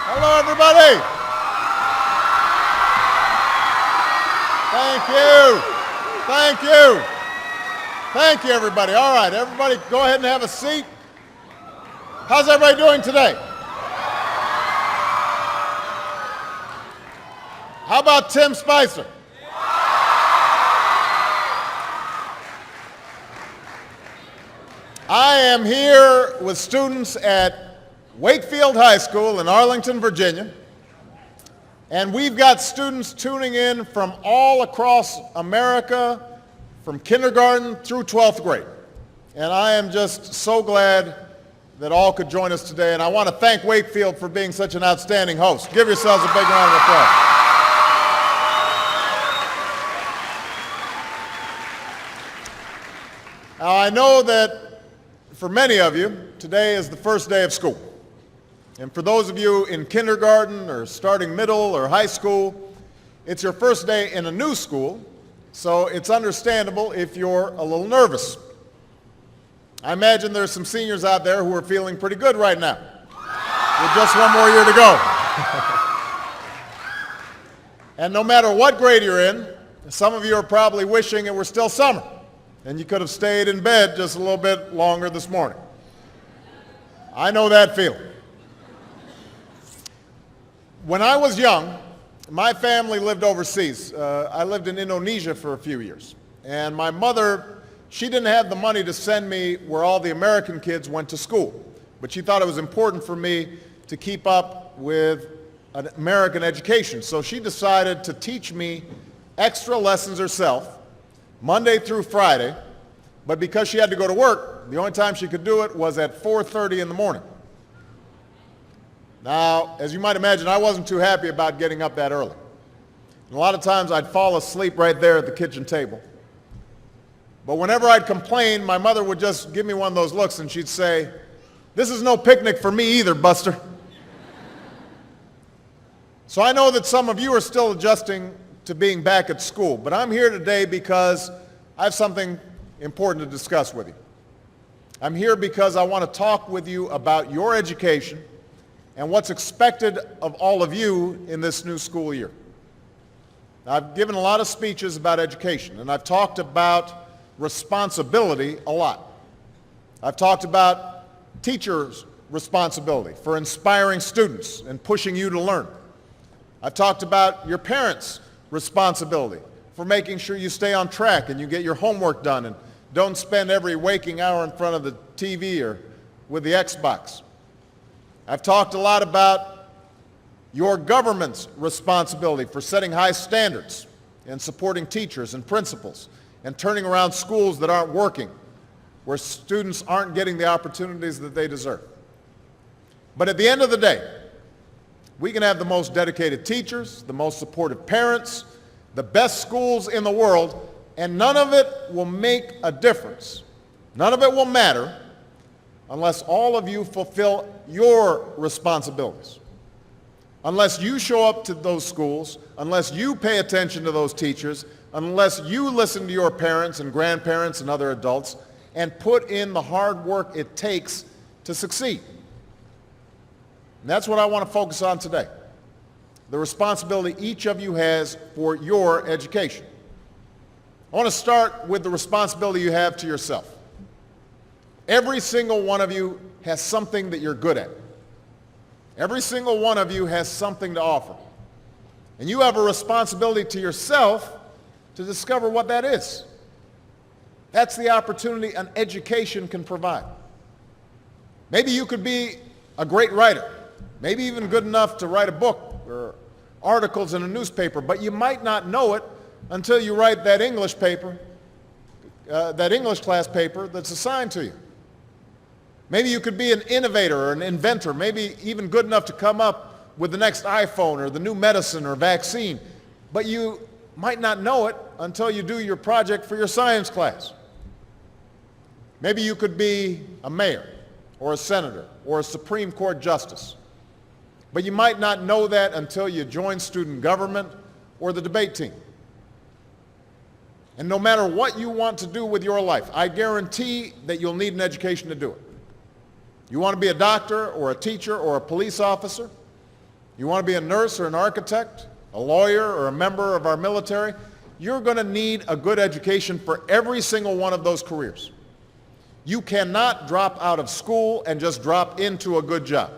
Hello, everybody. Thank you. Thank you. Thank you, everybody. All right, everybody, go ahead and have a seat. How's everybody doing today? How about Tim Spicer? I am here with students at Wakefield High School in Arlington, Virginia, and we've got students tuning in from all across America, from kindergarten through 12th grade. And I am just so glad that all could join us today, and I want to thank Wakefield for being such an outstanding host. Give yourselves a big round of applause. Now, I know that for many of you, today is the first day of school. And for those of you in kindergarten or starting middle or high school, it's your first day in a new school, so it's understandable if you're a little nervous. I imagine there's some seniors out there who are feeling pretty good right now, with just one more year to go. And no matter what grade you're in, some of you are probably wishing it were still summer, and you could have stayed in bed just a little bit longer this morning. I know that feeling. When I was young, my family lived overseas. I lived in Indonesia for a few years. And my mother, she didn't have the money to send me where all the American kids went to school. But she thought it was important for me to keep up with an American education. So she decided to teach me extra lessons herself, Monday through Friday, but because she had to go to work, the only time she could do it was at 4:30 in the morning. Now, as you might imagine, I wasn't too happy about getting up that early. And a lot of times I'd fall asleep right there at the kitchen table. But whenever I'd complain, my mother would just give me one of those looks and she'd say, "This is no picnic for me either, Buster." So I know that some of you are still adjusting to being back at school, but I'm here today because I have something important to discuss with you. I'm here because I want to talk with you about your education and what's expected of all of you in this new school year. Now, I've given a lot of speeches about education, and I've talked about responsibility a lot. I've talked about teachers' responsibility for inspiring students and pushing you to learn. I've talked about your parents' responsibility for making sure you stay on track and you get your homework done and don't spend every waking hour in front of the TV or with the Xbox. I've talked a lot about your government's responsibility for setting high standards and supporting teachers and principals and turning around schools that aren't working, where students aren't getting the opportunities that they deserve. But at the end of the day, we can have the most dedicated teachers, the most supportive parents, the best schools in the world, and none of it will make a difference. None of it will matter unless all of you fulfill your responsibilities. Unless you show up to those schools, unless you pay attention to those teachers, unless you listen to your parents and grandparents and other adults and put in the hard work it takes to succeed. And that's what I want to focus on today. The responsibility each of you has for your education. I want to start with the responsibility you have to yourself. Every single one of you has something that you're good at. Every single one of you has something to offer. And you have a responsibility to yourself to discover what that is. That's the opportunity an education can provide. Maybe you could be a great writer, maybe even good enough to write a book or articles in a newspaper, but you might not know it until you write that English paper, that English class paper that's assigned to you. Maybe you could be an innovator or an inventor, maybe even good enough to come up with the next iPhone or the new medicine or vaccine, but you might not know it until you do your project for your science class. Maybe you could be a mayor or a senator or a Supreme Court justice, but you might not know that until you join student government or the debate team. And no matter what you want to do with your life, I guarantee that you'll need an education to do it. You want to be a doctor or a teacher or a police officer? You want to be a nurse or an architect, a lawyer or a member of our military? You're going to need a good education for every single one of those careers. You cannot drop out of school and just drop into a good job.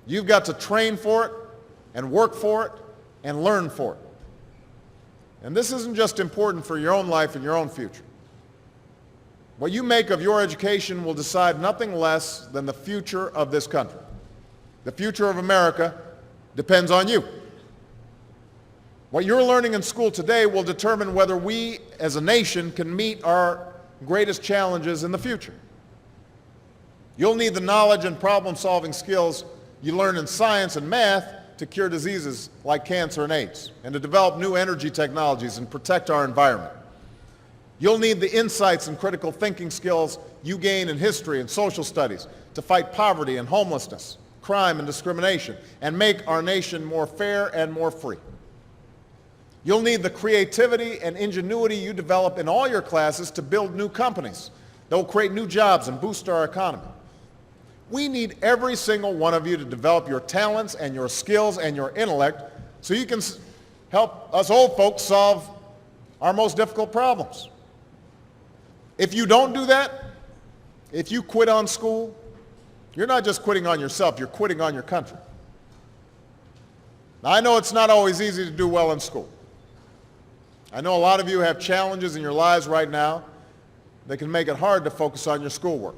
You've got to train for it and work for it and learn for it. And this isn't just important for your own life and your own future. What you make of your education will decide nothing less than the future of this country. The future of America depends on you. What you're learning in school today will determine whether we as a nation can meet our greatest challenges in the future. You'll need the knowledge and problem-solving skills you learn in science and math to cure diseases like cancer and AIDS, and to develop new energy technologies and protect our environment. You'll need the insights and critical thinking skills you gain in history and social studies to fight poverty and homelessness, crime and discrimination, and make our nation more fair and more free. You'll need the creativity and ingenuity you develop in all your classes to build new companies that will create new jobs and boost our economy. We need every single one of you to develop your talents and your skills and your intellect so you can help us old folks solve our most difficult problems. If you don't do that, if you quit on school, you're not just quitting on yourself, you're quitting on your country. Now, I know it's not always easy to do well in school. I know a lot of you have challenges in your lives right now that can make it hard to focus on your schoolwork.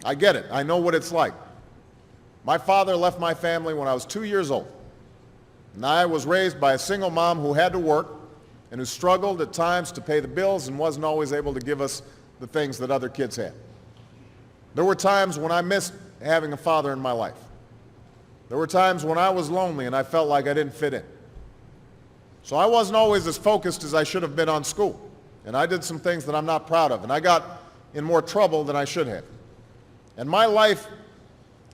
I get it. I know what it's like. My father left my family when I was 2 years old, and I was raised by a single mom who had to work and who struggled at times to pay the bills and wasn't always able to give us the things that other kids had. There were times when I missed having a father in my life. There were times when I was lonely and I felt like I didn't fit in. So I wasn't always as focused as I should have been on school, and I did some things that I'm not proud of, and I got in more trouble than I should have. And my life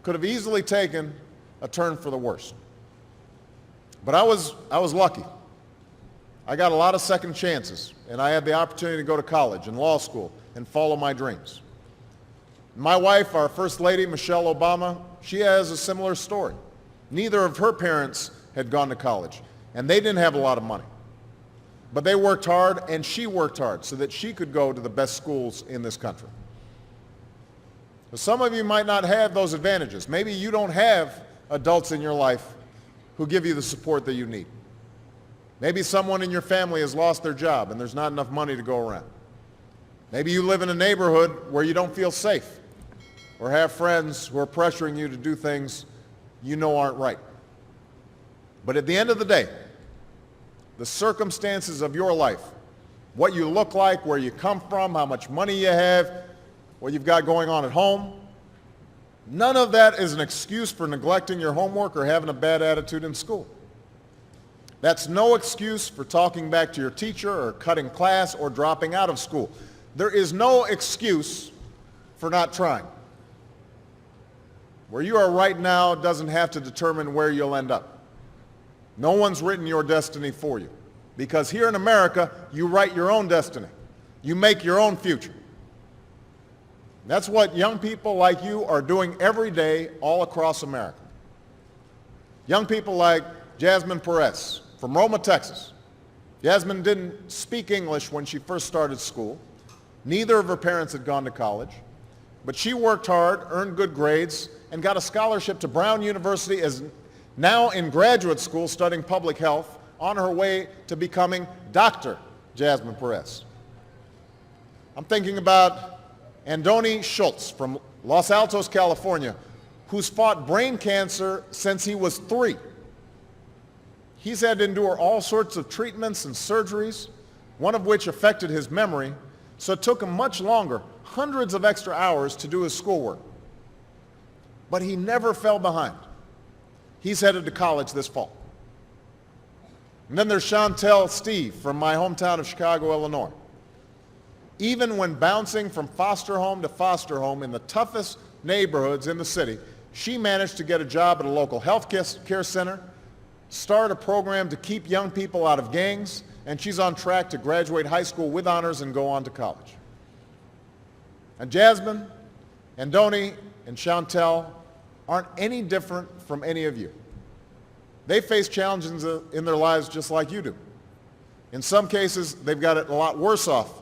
could have easily taken a turn for the worse. But I was lucky. I got a lot of second chances, and I had the opportunity to go to college and law school and follow my dreams. My wife, our First Lady, Michelle Obama, she has a similar story. Neither of her parents had gone to college, and they didn't have a lot of money. But they worked hard, and she worked hard so that she could go to the best schools in this country. Some of you might not have those advantages. Maybe you don't have adults in your life who give you the support that you need. Maybe someone in your family has lost their job and there's not enough money to go around. Maybe you live in a neighborhood where you don't feel safe or have friends who are pressuring you to do things you know aren't right. But at the end of the day, the circumstances of your life, what you look like, where you come from, how much money you have, what you've got going on at home, none of that is an excuse for neglecting your homework or having a bad attitude in school. That's no excuse for talking back to your teacher or cutting class or dropping out of school. There is no excuse for not trying. Where you are right now doesn't have to determine where you'll end up. No one's written your destiny for you, because here in America, you write your own destiny. You make your own future. That's what young people like you are doing every day all across America. Young people like Jasmine Perez from Roma, Texas. Jasmine didn't speak English when she first started school. Neither of her parents had gone to college. But she worked hard, earned good grades, and got a scholarship to Brown University, is now in graduate school studying public health, on her way to becoming Dr. Jasmine Perez. I'm thinking about Andoni Schultz from Los Altos, California, who's fought brain cancer since he was 3. He's had to endure all sorts of treatments and surgeries, one of which affected his memory, so it took him much longer, hundreds of extra hours to do his schoolwork. But he never fell behind. He's headed to college this fall. And then there's Chantel Steve from my hometown of Chicago, Illinois. Even when bouncing from foster home to foster home in the toughest neighborhoods in the city, she managed to get a job at a local health care center, start a program to keep young people out of gangs, and she's on track to graduate high school with honors and go on to college. And Jasmine, Andoni, and Chantel aren't any different from any of you. They face challenges in their lives just like you do. In some cases, they've got it a lot worse off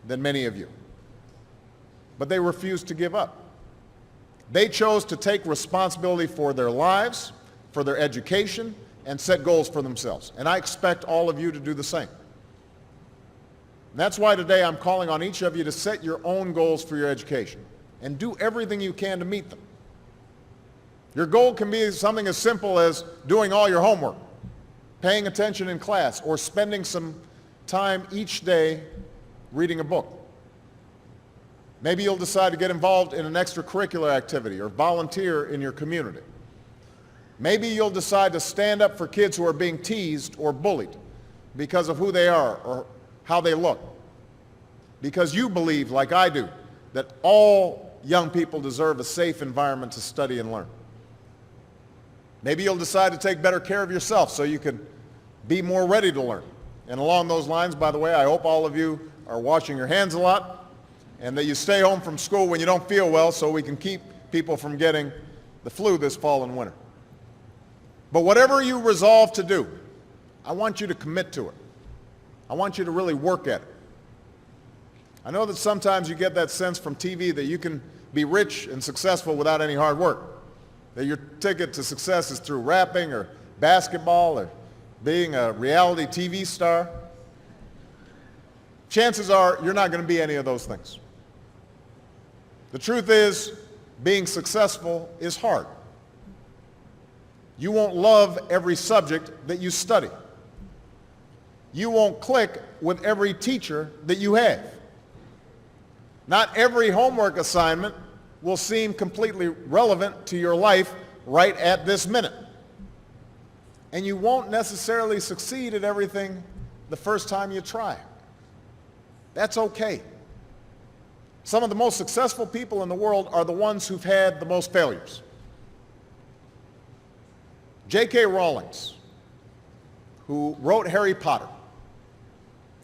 than many of you. But they refuse to give up. They chose to take responsibility for their lives, for their education, and set goals for themselves. And I expect all of you to do the same. And that's why today I'm calling on each of you to set your own goals for your education and do everything you can to meet them. Your goal can be something as simple as doing all your homework, paying attention in class, or spending some time each day reading a book. Maybe you'll decide to get involved in an extracurricular activity or volunteer in your community. Maybe you'll decide to stand up for kids who are being teased or bullied because of who they are or how they look. Because you believe, like I do, that all young people deserve a safe environment to study and learn. Maybe you'll decide to take better care of yourself so you can be more ready to learn. And along those lines, by the way, I hope all of you are washing your hands a lot and that you stay home from school when you don't feel well so we can keep people from getting the flu this fall and winter. But whatever you resolve to do, I want you to commit to it. I want you to really work at it. I know that sometimes you get that sense from TV that you can be rich and successful without any hard work, that your ticket to success is through rapping or basketball or being a reality TV star. Chances are you're not going to be any of those things. The truth is, being successful is hard. You won't love every subject that you study. You won't click with every teacher that you have. Not every homework assignment will seem completely relevant to your life right at this minute. And you won't necessarily succeed at everything the first time you try. That's okay. Some of the most successful people in the world are the ones who've had the most failures. J.K. Rowling, who wrote Harry Potter,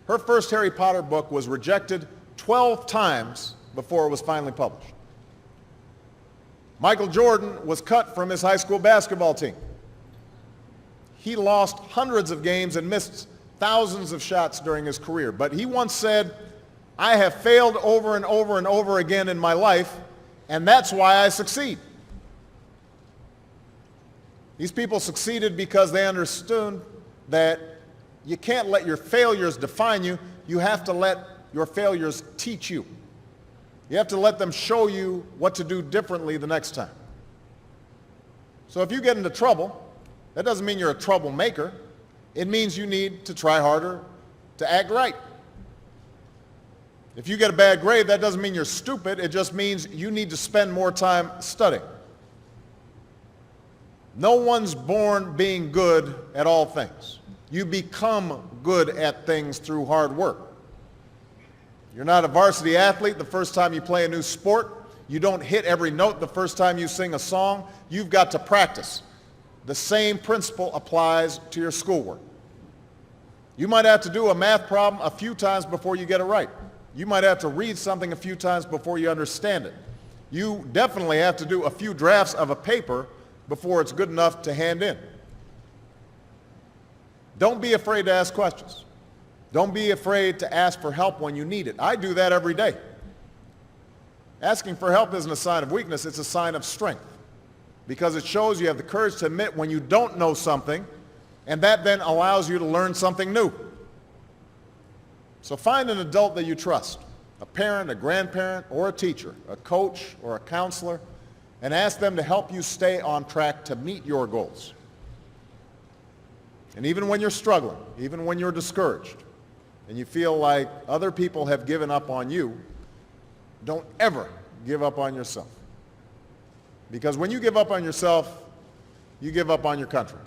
her first Harry Potter book was rejected 12 times before it was finally published. Michael Jordan was cut from his high school basketball team. He lost hundreds of games and missed thousands of shots during his career. But he once said, "I have failed over and over and over again in my life, and that's why I succeed." These people succeeded because they understood that you can't let your failures define you. You have to let your failures teach you. You have to let them show you what to do differently the next time. So if you get into trouble, that doesn't mean you're a troublemaker. It means you need to try harder to act right. If you get a bad grade, that doesn't mean you're stupid. It just means you need to spend more time studying. No one's born being good at all things. You become good at things through hard work. You're not a varsity athlete the first time you play a new sport. You don't hit every note the first time you sing a song. You've got to practice. The same principle applies to your schoolwork. You might have to do a math problem a few times before you get it right. You might have to read something a few times before you understand it. You definitely have to do a few drafts of a paper before it's good enough to hand in. Don't be afraid to ask questions. Don't be afraid to ask for help when you need it. I do that every day. Asking for help isn't a sign of weakness, it's a sign of strength, because it shows you have the courage to admit when you don't know something, and that then allows you to learn something new. So find an adult that you trust, a parent, a grandparent, or a teacher, a coach, or a counselor, and ask them to help you stay on track to meet your goals. And even when you're struggling, even when you're discouraged, and you feel like other people have given up on you, don't ever give up on yourself. Because when you give up on yourself, you give up on your country.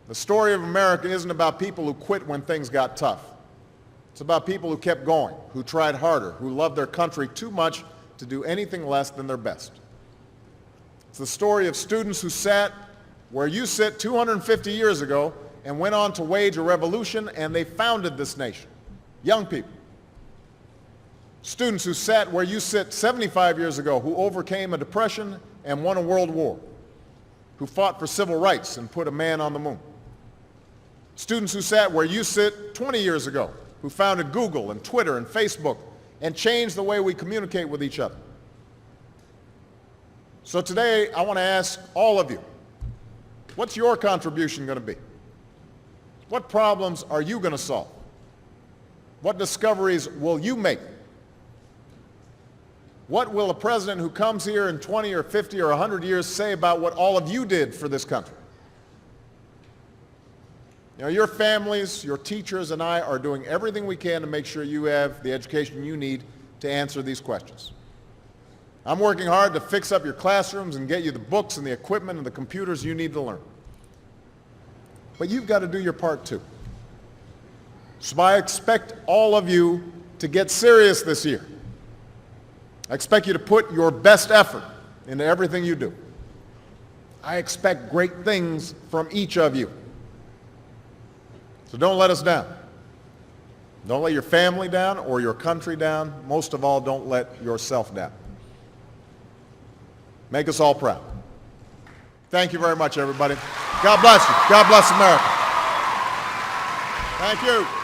The story of America isn't about people who quit when things got tough. It's about people who kept going, who tried harder, who loved their country too much to do anything less than their best. It's the story of students who sat where you sit 250 years ago and went on to wage a revolution, and they founded this nation. Young people. Students who sat where you sit 75 years ago, who overcame a depression and won a world war, who fought for civil rights and put a man on the moon. Students who sat where you sit 20 years ago, who founded Google and Twitter and Facebook and changed the way we communicate with each other. So today, I want to ask all of you, what's your contribution going to be? What problems are you going to solve? What discoveries will you make? What will a president who comes here in 20 or 50 or 100 years say about what all of you did for this country? You know, your families, your teachers, and I are doing everything we can to make sure you have the education you need to answer these questions. I'm working hard to fix up your classrooms and get you the books and the equipment and the computers you need to learn. But you've got to do your part too. So I expect all of you to get serious this year. I expect you to put your best effort into everything you do. I expect great things from each of you. So don't let us down. Don't let your family down or your country down. Most of all, don't let yourself down. Make us all proud. Thank you very much, everybody. God bless you. God bless America. Thank you.